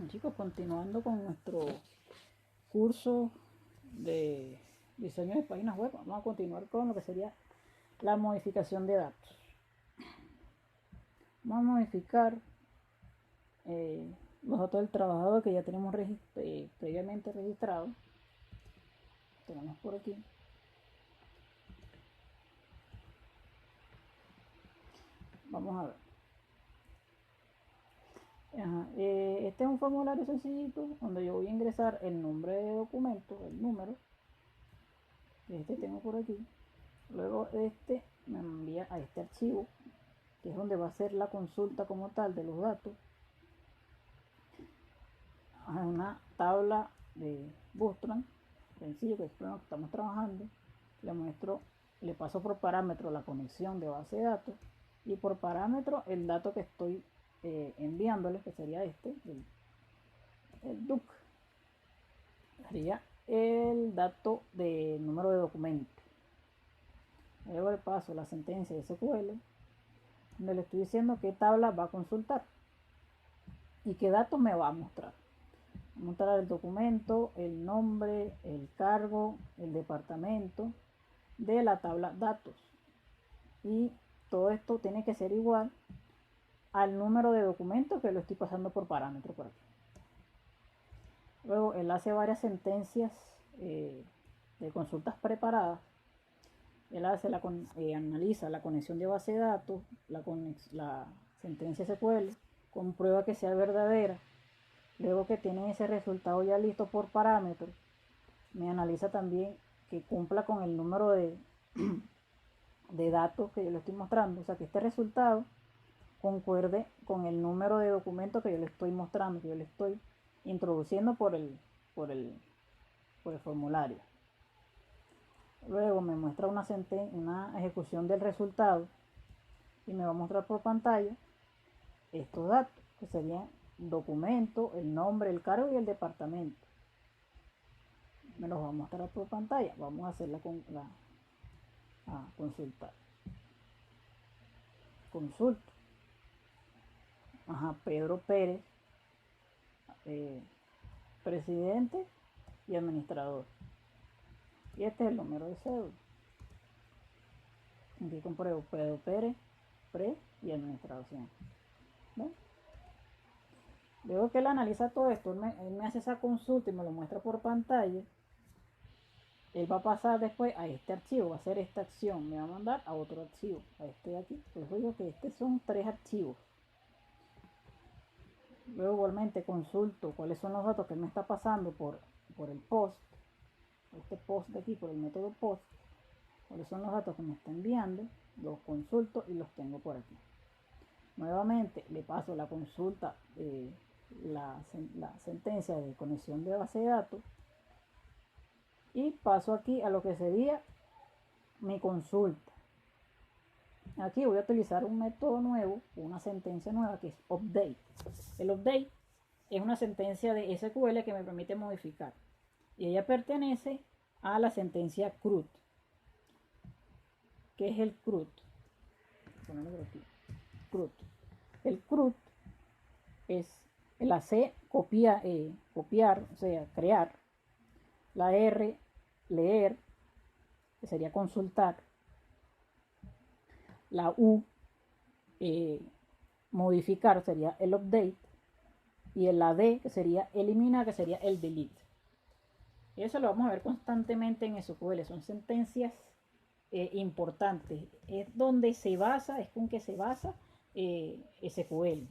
Chicos, continuando con nuestro curso de diseño de páginas web, vamos a continuar con lo que sería la modificación de datos. Vamos a modificar los datos del trabajador que ya tenemos previamente registrados. Tenemos por aquí. Vamos a ver. Este es un formulario sencillito donde yo voy a ingresar el nombre de documento, el número. Este tengo por aquí. Luego este me envía a este archivo, que es donde va a ser la consulta como tal de los datos, a una tabla de Bootstrap sencillo, que es con lo que estamos trabajando. Le muestro, le paso por parámetro la conexión de base de datos y por parámetro el dato que estoy enviándole, que sería este, el DUC, sería el dato de número de documento. Luego le paso la sentencia de SQL, donde le estoy diciendo qué tabla va a consultar y qué datos me va a mostrar. Mostrar el documento, el nombre, el cargo, el departamento de la tabla datos. Y todo esto tiene que ser igual al número de documento que lo estoy pasando por parámetro por aquí. Luego él hace varias sentencias de consultas preparadas. Él hace analiza la conexión de base de datos, la sentencia SQL, comprueba que sea verdadera. Luego que tiene ese resultado ya listo por parámetro, me analiza también que cumpla con el número de datos que yo le estoy mostrando. O sea, que este resultado concuerde con el número de documentos que yo le estoy mostrando, que yo le estoy introduciendo por el formulario. Luego me muestra una ejecución del resultado y me va a mostrar por pantalla estos datos, que serían documento, el nombre, el cargo y el departamento. Me los va a mostrar por pantalla. Vamos a hacerla a consultar. Consulto. Pedro Pérez, presidente y administrador. Y este es el número de cédula. Aquí compruebo Pedro Pérez, pre y administración. ¿Ven? Luego que él analiza todo esto, él me hace esa consulta y me lo muestra por pantalla. Él va a pasar después a este archivo, va a hacer esta acción, me va a mandar a otro archivo, a este de aquí. Por eso digo que estos son 3 archivos. Luego igualmente consulto cuáles son los datos que él me está pasando por el post, este post de aquí, por el método post, cuáles son los datos que me está enviando, los consulto y los tengo por aquí. Nuevamente le paso la consulta, la sentencia de conexión de base de datos y paso aquí a lo que sería mi consulta. Aquí voy a utilizar un método nuevo, una sentencia nueva que es update. El update es una sentencia de SQL que me permite modificar y ella pertenece a la sentencia CRUD. ¿Qué es el CRUD? CRUD. El CRUD es la C, copiar, o sea, crear. La R, leer, que sería consultar. La U, modificar, sería el update. Y la D, que sería eliminar, que sería el delete. Eso lo vamos a ver constantemente en SQL. Son sentencias importantes. Es donde se basa, es con que se basa SQL.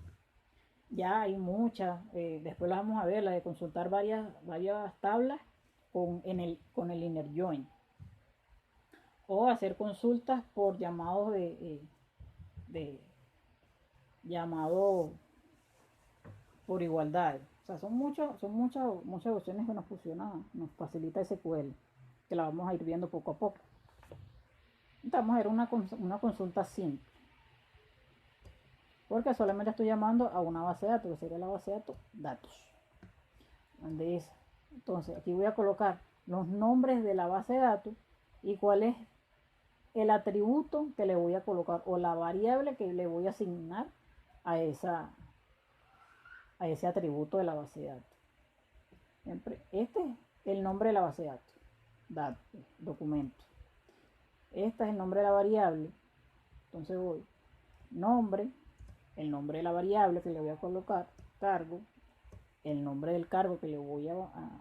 Ya hay muchas, después la vamos a ver, la de consultar varias tablas con el inner join. O hacer consultas por llamados de llamado por igualdad. O sea, son muchas opciones que nos facilita SQL, que la vamos a ir viendo poco a poco. Vamos a ver una consulta simple, porque solamente estoy llamando a una base de datos, que sería la base de datos. De esa. Entonces aquí voy a colocar los nombres de la base de datos y cuál es el atributo que le voy a colocar o la variable que le voy a asignar a esa a ese atributo de la base de datos. Este es el nombre de la base de datos, documento. Este es el nombre de la variable. Entonces voy, nombre, el nombre de la variable que le voy a colocar, cargo, el nombre del cargo que le voy a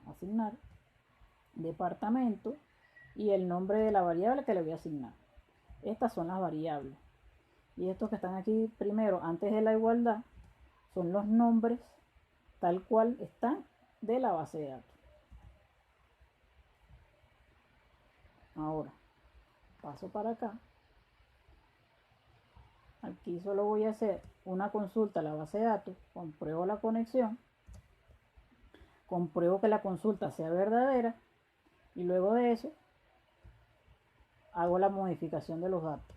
asignar, departamento y el nombre de la variable que le voy a asignar. Estas son las variables. Y estos que están aquí primero, antes de la igualdad, son los nombres tal cual están de la base de datos. Ahora, paso para acá. Aquí solo voy a hacer una consulta a la base de datos, compruebo la conexión, compruebo que la consulta sea verdadera y luego de eso hago la modificación de los datos.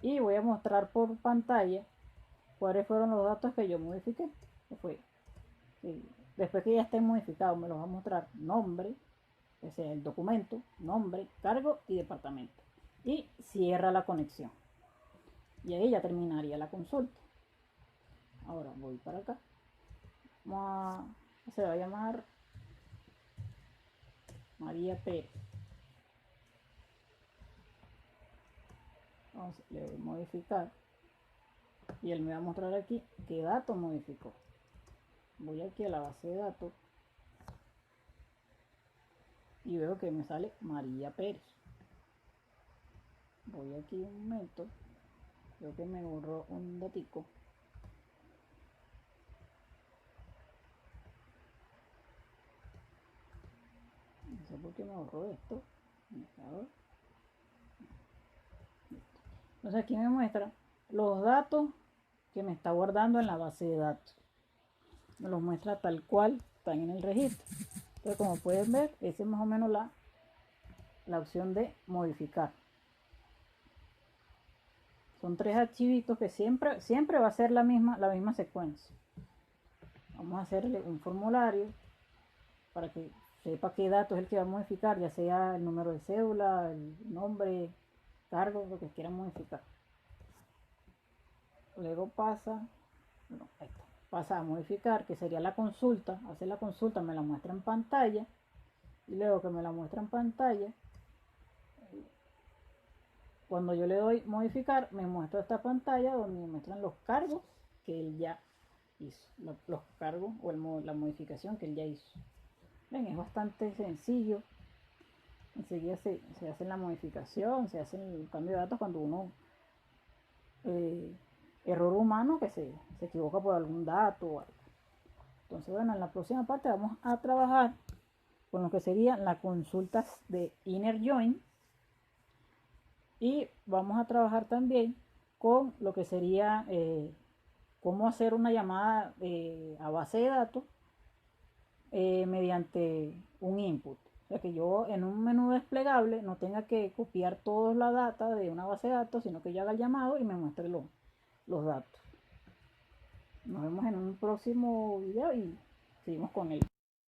Y voy a mostrar por pantalla cuáles fueron los datos que yo modifiqué. Después que ya estén modificados me los va a mostrar nombre, ese es el documento, nombre, cargo y departamento. Y cierra la conexión. Y ahí ya terminaría la consulta. Ahora voy para acá. Se va a llamar María Pérez. Entonces le voy a modificar. Y él me va a mostrar aquí qué dato modificó. Voy aquí a la base de datos. Y veo que me sale María Pérez. Voy aquí un momento. Creo que me borró un datico. No sé por qué me borró esto. Entonces aquí me muestra los datos que me está guardando en la base de datos. Me los muestra tal cual están en el registro. Entonces, como pueden ver, esa es más o menos la opción de modificar. Son 3 archivitos que siempre va a ser la misma secuencia. Vamos a hacerle un formulario para que sepa qué dato es el que va a modificar, ya sea el número de cédula, el nombre, cargo, lo que quieran modificar. Luego pasa a modificar, que sería la consulta. Hacer la consulta, me la muestra en pantalla. Y luego que me la muestra en pantalla, cuando yo le doy modificar, me muestra esta pantalla donde me muestran los cargos que él ya hizo, los cargos o la modificación que él ya hizo. Ven, es bastante sencillo. Enseguida se hace la modificación, se hace el cambio de datos cuando uno error humano que se equivoca por algún dato o algo. Entonces, bueno, en la próxima parte vamos a trabajar con lo que serían las consultas de inner join. Y vamos a trabajar también con lo que sería cómo hacer una llamada a base de datos mediante un input. O sea que yo en un menú desplegable no tenga que copiar toda la data de una base de datos, sino que yo haga el llamado y me muestre los datos. Nos vemos en un próximo video y seguimos con él.